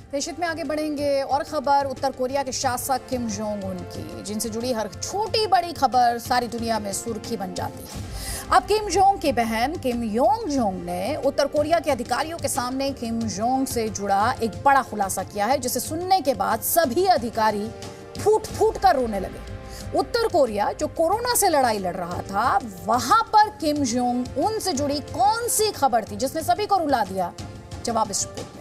देशहित में आगे बढ़ेंगे और खबर उत्तर कोरिया के शासक किम जोंग उन की, जिनसे जुड़ी हर छोटी बड़ी खबर सारी दुनिया में सुर्खी बन जाती है। अब किम जोंग की बहन किम योंग जोंग ने उत्तर कोरिया के अधिकारियों के सामने किम जोंग से जुड़ा एक बड़ा खुलासा किया है, जिसे सुनने के बाद सभी अधिकारी फूट फूट कर रोने लगे। उत्तर कोरिया जो कोरोना से लड़ाई लड़ रहा था, वहां पर किम जोंग उन से जुड़ी कौन सी खबर थी जिसने सभी को रुला दिया? जवाब इस रिपोर्ट में।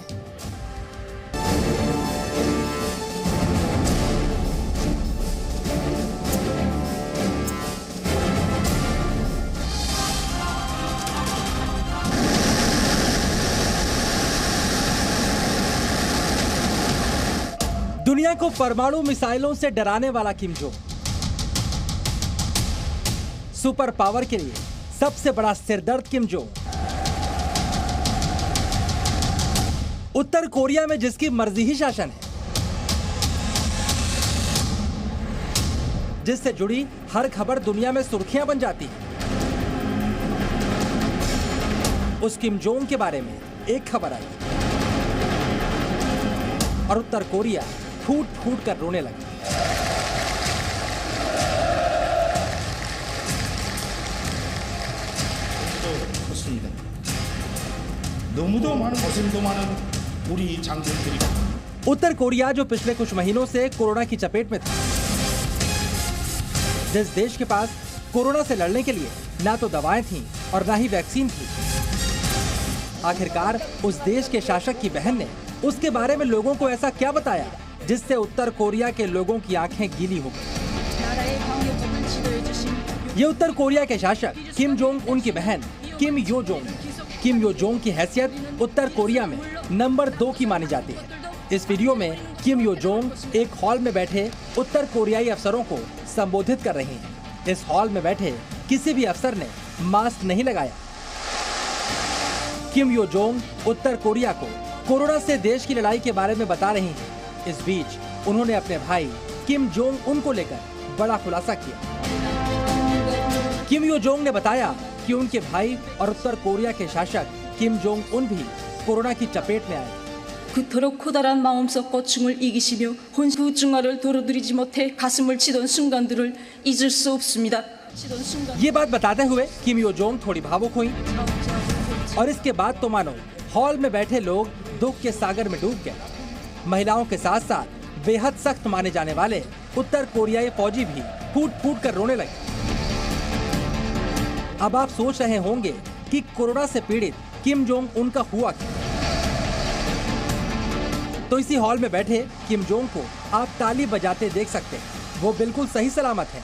दुनिया को परमाणु मिसाइलों से डराने वाला किम जोंग सुपर पावर के लिए सबसे बड़ा सिरदर्द किम जोंग उत्तर कोरिया में जिसकी मर्जी ही शासन है, जिससे जुड़ी हर खबर दुनिया में सुर्खियां बन जाती है, उस किम जोंग के बारे में एक खबर आई और उत्तर कोरिया फूट फूट कर रोने लगा। उत्तर कोरिया जो पिछले कुछ महीनों से कोरोना की चपेट में था, जिस देश के पास कोरोना से लड़ने के लिए ना तो दवाएं थीं और ना ही वैक्सीन थी, आखिरकार उस देश के शासक की बहन ने उसके बारे में लोगों को ऐसा क्या बताया जिससे उत्तर कोरिया के लोगों की आंखें गीली हो गई। ये उत्तर कोरिया के शासक किम जोंग उन की बहन किम यो जोंग। किम यो जोंग की हैसियत उत्तर कोरिया में नंबर 2 की मानी जाती है। इस वीडियो में किम यो जोंग एक हॉल में बैठे उत्तर कोरियाई अफसरों को संबोधित कर रही हैं। इस हॉल में बैठे किसी भी अफसर ने मास्क नहीं लगाया। किम यो जोंग उत्तर कोरिया को कोरोना से देश की लड़ाई के बारे में बता रही हैं। इस बीच उन्होंने अपने भाई किम जोंग उन को लेकर बड़ा खुलासा किया। किम यो जोंग ने बताया कि उनके भाई और उत्तर कोरिया के शासक किम जोंग उन भी कोरोना की चपेट में आए। 그토록 커다란 마음속 고충을 이기시며 후증화를 도로들이지 못해 가슴을 치던 순간들을 잊을 수 없습니다. ये बात बताते हुए किम यो जोंग थोड़ी भावुक हुई और इसके बाद तो मानो हॉल में बैठे लोग दुख के सागर में डूब गए। महिलाओं के साथ साथ बेहद सख्त माने जाने वाले उत्तर कोरियाई फौजी भी फूट फूट कर रोने लगे। अब आप सोच रहे होंगे कि कोरोना से पीड़ित किम जोंग उनका हुआ क्या? तो इसी हॉल में बैठे किम जोंग को आप ताली बजाते देख सकते हैं। वो बिल्कुल सही सलामत है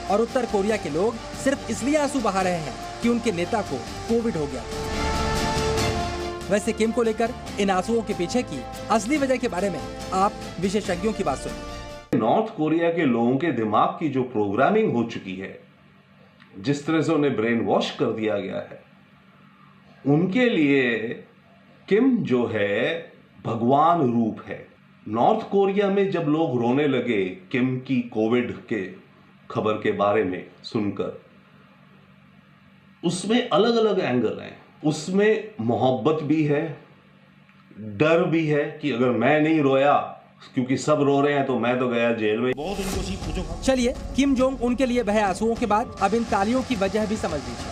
और उत्तर कोरिया के लोग सिर्फ इसलिए आंसू बहा रहे हैं कि उनके नेता को कोविड हो गया। वैसे किम को लेकर इन आंसुओं के पीछे की असली वजह के बारे में आप विशेषज्ञों की बात सुनिए। नॉर्थ कोरिया के लोगों के दिमाग की जो प्रोग्रामिंग हो चुकी है, जिस तरह से उन्हें ब्रेन वॉश कर दिया गया है, उनके लिए किम जो है भगवान रूप है। नॉर्थ कोरिया में जब लोग रोने लगे किम की कोविड के खबर के बारे में सुनकर, उसमें अलग अलग एंगल हैं। उसमें मोहब्बत भी है, डर भी है कि अगर मैं नहीं रोया क्योंकि सब रो रहे हैं तो मैं तो गया जेल में। चलिए किम जोंग उनके लिए बहे आंसुओं के बाद अब इन तालियों की वजह भी समझ लीजिए।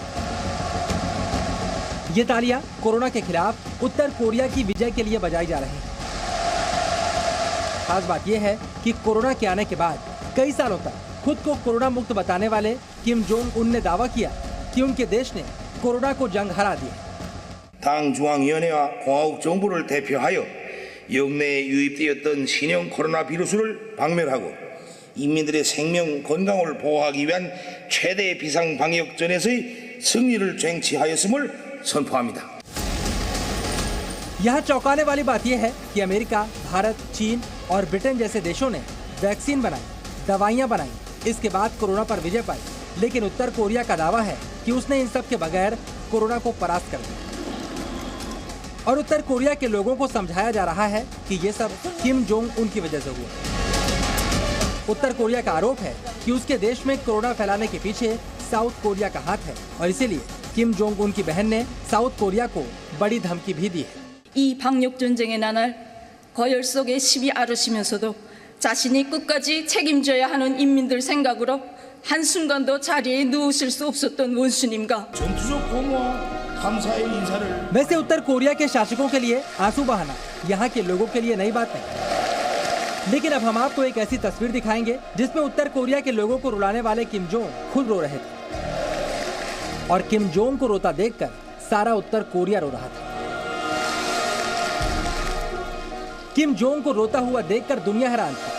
ये तालियां कोरोना के खिलाफ उत्तर कोरिया की विजय के लिए बजाई जा रही हैं। खास बात यह है कि कोरोना के आने के बाद कई सालों तक खुद को कोरोना मुक्त बताने वाले किम जोंग उन ने दावा किया कि उनके देश ने कोरोना को जंग हरा दिया। 당 중앙위원회와 공화국 정부를 대표하여 영내에 유입되었던 신형 코로나 비루스를 박멸하고 인민들의 생명 건강을 보호하기 위한 최대 비상 방역전에서의 승리를 쟁취하였음을 선포합니다. यहाँ चौंकाने वाली बात यह है कि अमेरिका, भारत, चीन और ब्रिटेन जैसे देशों ने वैक्सीन बनाई, दवाइयां बनाई, इसके बाद कोरोना पर विजय पाई। लेकिन उत्तर कोरिया का दावा है कि उसने इन सब के बगैर कोरोना को परास्त कर दिया। और उत्तर कोरिया के लोगों को समझाया जा रहा है कि ये सब किम जोंग उन की वजह से हुआ। उत्तर कोरिया का आरोप है कि उसके देश में कोरोना फैलाने के पीछे साउथ कोरिया का हाथ है और इसीलिए किम जोंग उन की बहन ने साउथ कोरिया को बड़ी धमकी भी दी है। 이 방역 전쟁의 나날 거열 속에 시비 앓으시면서도 자신이 끝까지 책임져야 하는 인민들 생각으로 한순간도 자리에 누우실 수 없었던 원수님과 전투적 공허와 감사의 인사를 वैसे उत्तर कोरिया के शासकों के लिए आंसू बहाना यहाँ के लोगों के लिए नई बात नहीं, लेकिन अब हम आपको एक ऐसी तस्वीर दिखाएंगे जिसमें उत्तर कोरिया के लोगों को रुलाने वाले किम जोंग खुद रो रहे थे और किम जोंग को रोता देखकर सारा उत्तर कोरिया रो रहा था। किम जोंग को रोता हुआ देखकर दुनिया हैरान थी।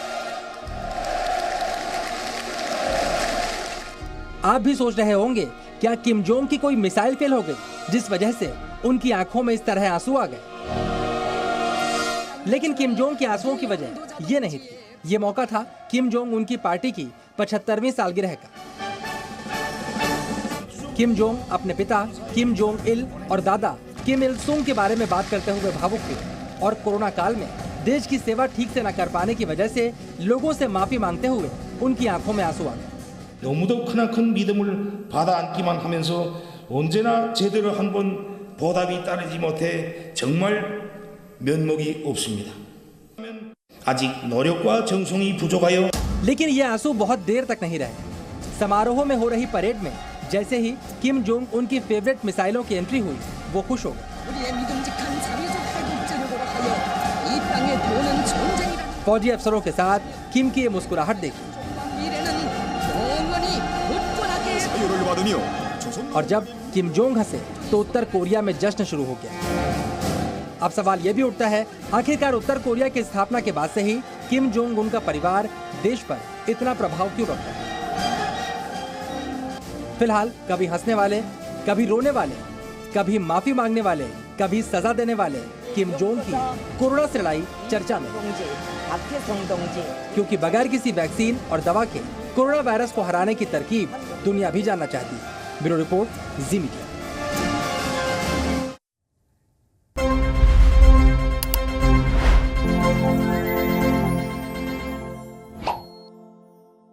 आप भी सोच रहे होंगे क्या किम जोंग की कोई मिसाइल फेल हो गई जिस वजह से उनकी आंखों में इस तरह आंसू आ गए, लेकिन किम जोंग के आंसुओं की वजह ये नहीं थी। ये मौका था किम जोंग उनकी पार्टी की 75वीं सालगिरह का। किम जोंग अपने पिता किम जोंग इल और दादा किम इल सुंग के बारे में बात करते हुए भावुक हुए और कोरोना काल में देश की सेवा ठीक से न कर पाने की वजह से लोगों से माफी मांगते हुए उनकी आंखों में आंसू आ गए। 너무도 크나큰 믿음을 받아 안기만 하면서 언제나 제대로 한번 보답이 따르지 못해 정말 면목이 없습니다. 아직 노력과 정성이 부족하여 लेकिन ये आंसू बहुत देर तक नहीं रहे। समारोह में हो रही परेड में जैसे ही किम जोंग उनकी फेवरेट मिसाइलों की एंट्री हुई वो खुश हो गए। 우리의 믿음직한 자비적 회복제력으로 하여 이 땅에 도는 전쟁이라는 फौजी अफसरों के साथ किम की ये मुस्कुराहट देखी 미래는 영원히 굳건하게 사유를 받으며 조선 और जब किम जोंग हंसे तो उत्तर कोरिया में जश्न शुरू हो गया। अब सवाल ये भी उठता है आखिरकार उत्तर कोरिया की स्थापना के बाद से ही किम जोंग उनका परिवार देश पर इतना प्रभाव क्यों रखता है। फिलहाल कभी हंसने वाले, कभी रोने वाले, कभी माफी मांगने वाले, कभी सजा देने वाले किम जोंग की कोरोना से लड़ाई चर्चा में, क्योंकि बगैर किसी वैक्सीन और दवा के कोरोना वायरस को हराने की तरकीब दुनिया भी जानना चाहती है। ब्यूरो रिपोर्ट, जी मीडिया।